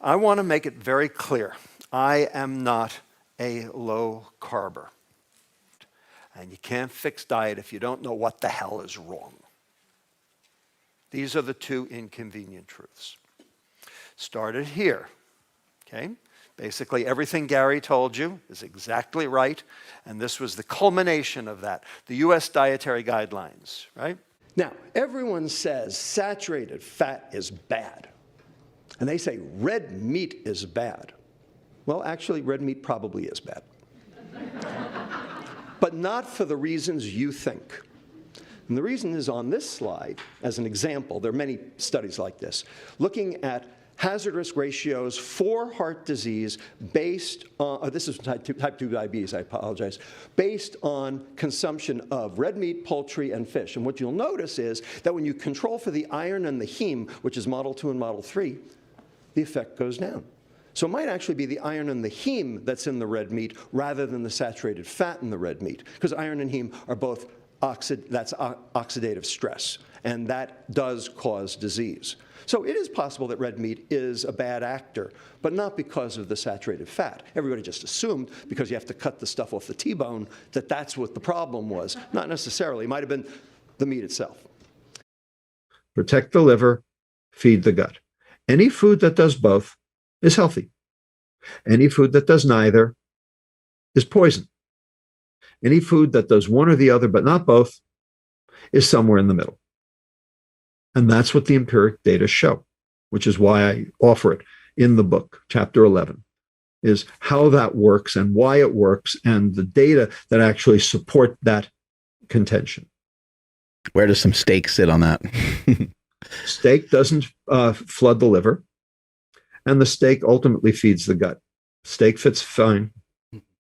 I want to make it very clear. I am not a low carber. And you can't fix diet if you don't know what the hell is wrong. These are the two inconvenient truths. Started here, okay? Basically, everything Gary told you is exactly right, and this was the culmination of that, the US dietary guidelines, right? Now, everyone says saturated fat is bad, and they say red meat is bad. Well, actually, red meat probably is bad. But not for the reasons you think. And the reason is on this slide, as an example. There are many studies like this, looking at hazard risk ratios for heart disease based on, this is type 2 diabetes, I apologize, based on consumption of red meat, poultry, and fish. And what you'll notice is that when you control for the iron and the heme, which is Model 2 and Model 3, the effect goes down. So it might actually be the iron and the heme that's in the red meat rather than the saturated fat in the red meat, because iron and heme are both oxidative stress, and that does cause disease. So it is possible that red meat is a bad actor, but not because of the saturated fat. Everybody just assumed, because you have to cut the stuff off the T-bone, that that's what the problem was. Not necessarily. It might have been the meat itself. Protect the liver, feed the gut. Any food that does both is healthy. Any food that does neither is poison. Any food that does one or the other but not both is somewhere in the middle. And that's what the empiric data show, which is why I offer it in the book, chapter 11, is how that works and why it works and the data that actually support that contention. Where does some steak sit on that? Steak doesn't flood the liver, and the steak ultimately feeds the gut. Steak fits fine